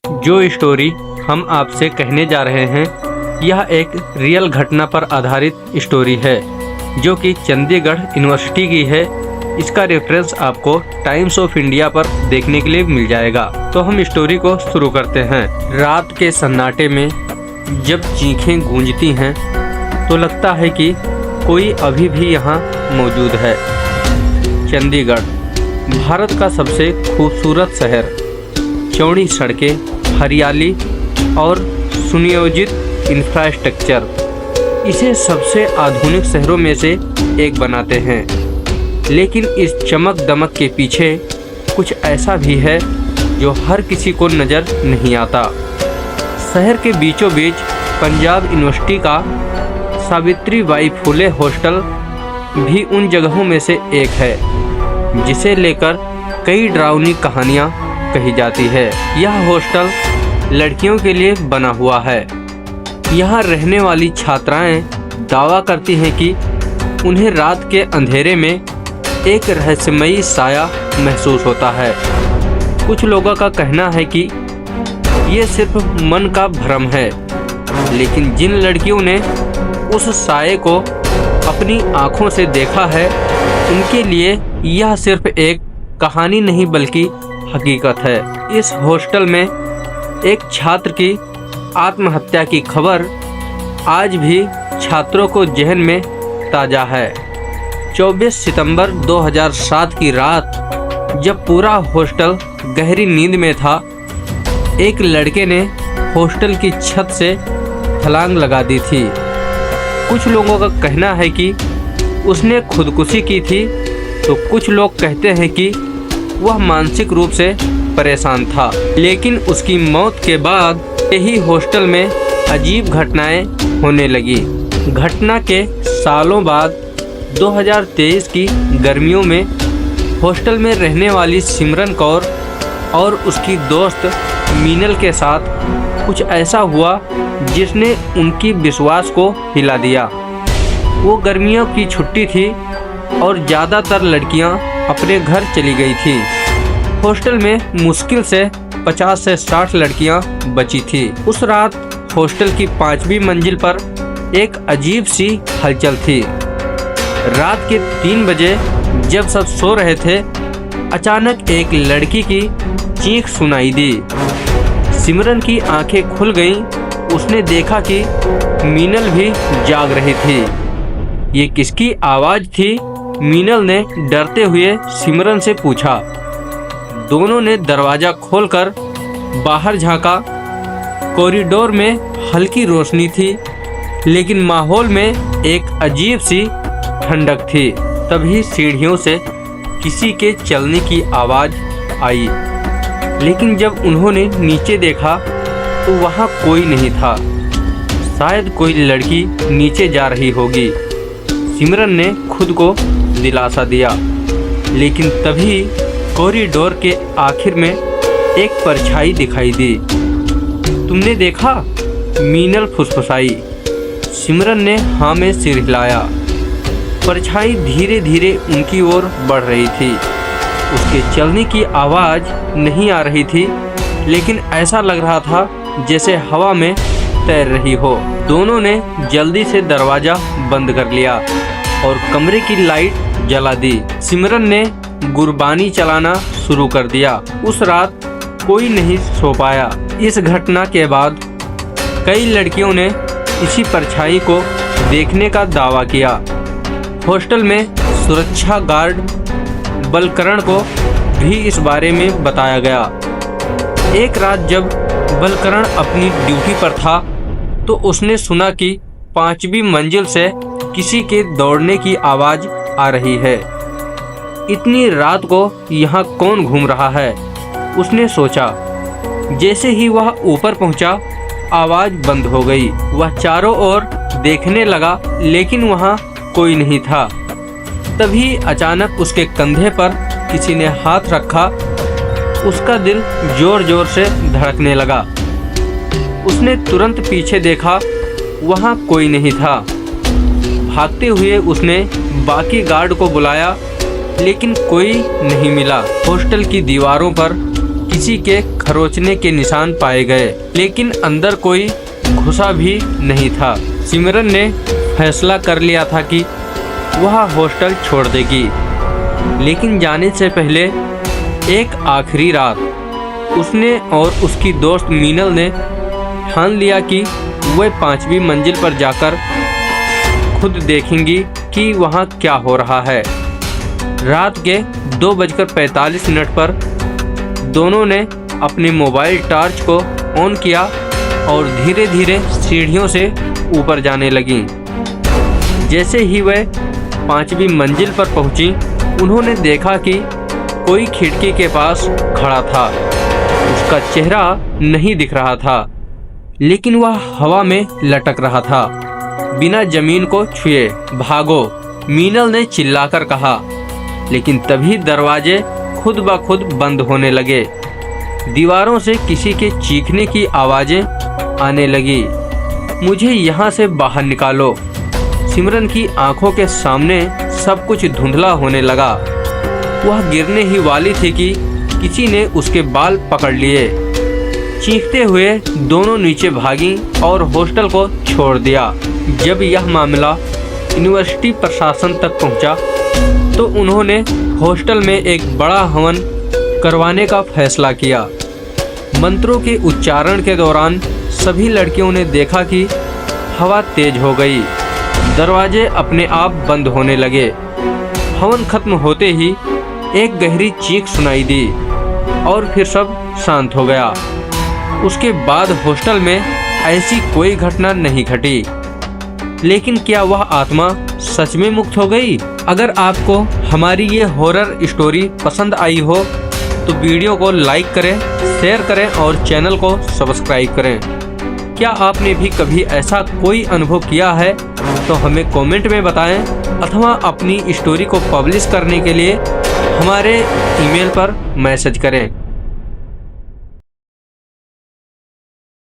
जो स्टोरी हम आपसे कहने जा रहे हैं यह एक रियल घटना पर आधारित स्टोरी है जो कि चंडीगढ़ यूनिवर्सिटी की है। इसका रेफरेंस आपको टाइम्स ऑफ इंडिया पर देखने के लिए मिल जाएगा। तो हम स्टोरी को शुरू करते हैं। रात के सन्नाटे में जब चीखें गूंजती हैं तो लगता है कि कोई अभी भी यहाँ मौजूद है। चंडीगढ़ भारत का सबसे खूबसूरत शहर, चौड़ी सड़कें, हरियाली और सुनियोजित इंफ्रास्ट्रक्चर इसे सबसे आधुनिक शहरों में से एक बनाते हैं। लेकिन इस चमक दमक के पीछे कुछ ऐसा भी है जो हर किसी को नज़र नहीं आता। शहर के बीचों बीच पंजाब यूनिवर्सिटी का सावित्रीबाई फुले हॉस्टल भी उन जगहों में से एक है जिसे लेकर कई डरावनी कहानियाँ कही जाती है। यह हॉस्टल लड़कियों के लिए बना हुआ है। यहाँ रहने वाली छात्राएं दावा करती हैं कि उन्हें रात के अंधेरे में एक रहस्यमयी साया महसूस होता है। कुछ लोगों का कहना है कि ये सिर्फ मन का भ्रम है, लेकिन जिन लड़कियों ने उस साये को अपनी आँखों से देखा है उनके लिए यह सिर्फ एक कहानी नहीं बल्कि हकीकत है। इस हॉस्टल में एक छात्र की आत्महत्या की खबर आज भी छात्रों को जहन में ताज़ा है। 24 सितंबर 2007 की रात जब पूरा हॉस्टल गहरी नींद में था, एक लड़के ने हॉस्टल की छत से छलांग लगा दी थी। कुछ लोगों का कहना है कि उसने खुदकुशी की थी, तो कुछ लोग कहते हैं कि वह मानसिक रूप से परेशान था। लेकिन उसकी मौत के बाद यही हॉस्टल में अजीब घटनाएं होने लगी। घटना के सालों बाद 2023 की गर्मियों में हॉस्टल में रहने वाली सिमरन कौर और उसकी दोस्त मीनल के साथ कुछ ऐसा हुआ जिसने उनकी विश्वास को हिला दिया। वो गर्मियों की छुट्टी थी और ज़्यादातर लड़कियां अपने घर चली गई थी। हॉस्टल में मुश्किल से 50 से 60 लड़कियां बची थी। उस रात हॉस्टल की 5वीं मंजिल पर एक अजीब सी हलचल थी। रात के 3 बजे जब सब सो रहे थे, अचानक एक लड़की की चीख सुनाई दी। सिमरन की आंखें खुल गईं। उसने देखा कि मीनल भी जाग रही थी। ये किसकी आवाज़ थी? मीनल ने डरते हुए सिमरन से पूछा। दोनों ने दरवाज़ा खोलकर बाहर झांका। कॉरिडोर में हल्की रोशनी थी, लेकिन माहौल में एक अजीब सी ठंडक थी। तभी सीढ़ियों से किसी के चलने की आवाज़ आई, लेकिन जब उन्होंने नीचे देखा तो वहाँ कोई नहीं था। शायद कोई लड़की नीचे जा रही होगी। सिमरन ने खुद को दिलासा दिया, लेकिन तभी कॉरिडोर के आखिर में एक परछाई दिखाई दी। तुमने देखा? मीनल फुसफुसाई। सिमरन ने हाँ में सिर हिलाया। परछाई धीरे धीरे उनकी ओर बढ़ रही थी। उसके चलने की आवाज़ नहीं आ रही थी, लेकिन ऐसा लग रहा था जैसे हवा में तैर रही हो। दोनों ने जल्दी से दरवाज़ा बंद कर लिया और कमरे की लाइट जला दी। सिमरन ने गुरबानी चलाना शुरू कर दिया। उस रात कोई नहीं सो पाया। इस घटना के बाद कई लड़कियों ने इसी परछाई को देखने का दावा किया। हॉस्टल में सुरक्षा गार्ड बलकरण को भी इस बारे में बताया गया। एक रात जब बलकरण अपनी ड्यूटी पर था तो उसने सुना कि 5वीं मंजिल से किसी के दौड़ने की आवाज़ आ रही है। इतनी रात को यहाँ कौन घूम रहा है? उसने सोचा। जैसे ही वह ऊपर पहुँचा, आवाज़ बंद हो गई। वह चारों ओर देखने लगा, लेकिन वहाँ कोई नहीं था। तभी अचानक उसके कंधे पर किसी ने हाथ रखा। उसका दिल जोर जोर से धड़कने लगा। उसने तुरंत पीछे देखा, वहाँ कोई नहीं था। भागते हुए उसने बाकी गार्ड को बुलाया, लेकिन कोई नहीं मिला। हॉस्टल की दीवारों पर किसी के खरोचने के निशान पाए गए, लेकिन अंदर कोई घुसा भी नहीं था। सिमरन ने फैसला कर लिया था कि वह हॉस्टल छोड़ देगी, लेकिन जाने से पहले एक आखिरी रात उसने और उसकी दोस्त मीनल ने ठान लिया कि वह 5वीं मंजिल पर जाकर खुद देखेंगी कि वहाँ क्या हो रहा है। रात के 2:45 पर दोनों ने अपने मोबाइल टॉर्च को ऑन किया और धीरे धीरे सीढ़ियों से ऊपर जाने लगीं। जैसे ही वह 5वीं मंजिल पर पहुंची, उन्होंने देखा कि कोई खिड़की के पास खड़ा था। उसका चेहरा नहीं दिख रहा था, लेकिन वह हवा में लटक रहा था, बिना जमीन को छुए। भागो, मीनल ने चिल्लाकर कहा, लेकिन तभी दरवाजे खुद ब खुद बंद होने लगे। दीवारों से किसी के चीखने की आवाजें आने लगी। मुझे यहाँ से बाहर निकालो। सिमरन की आंखों के सामने सब कुछ धुंधला होने लगा। वह गिरने ही वाली थी कि किसी ने उसके बाल पकड़ लिए। चीखते हुए दोनों नीचे भागी और हॉस्टल को छोड़ दिया। जब यह मामला यूनिवर्सिटी प्रशासन तक पहुंचा, तो उन्होंने हॉस्टल में एक बड़ा हवन करवाने का फैसला किया। मंत्रों के उच्चारण के दौरान सभी लड़कियों ने देखा कि हवा तेज हो गई, दरवाजे अपने आप बंद होने लगे। हवन खत्म होते ही एक गहरी चीख सुनाई दी और फिर सब शांत हो गया। उसके बाद हॉस्टल में ऐसी कोई घटना नहीं घटी। लेकिन क्या वह आत्मा सच में मुक्त हो गई? अगर आपको हमारी ये हॉरर स्टोरी पसंद आई हो तो वीडियो को लाइक करें, शेयर करें और चैनल को सब्सक्राइब करें। क्या आपने भी कभी ऐसा कोई अनुभव किया है तो हमें कमेंट में बताएं, अथवा अपनी स्टोरी को पब्लिश करने के लिए हमारे ईमेल पर मैसेज करें।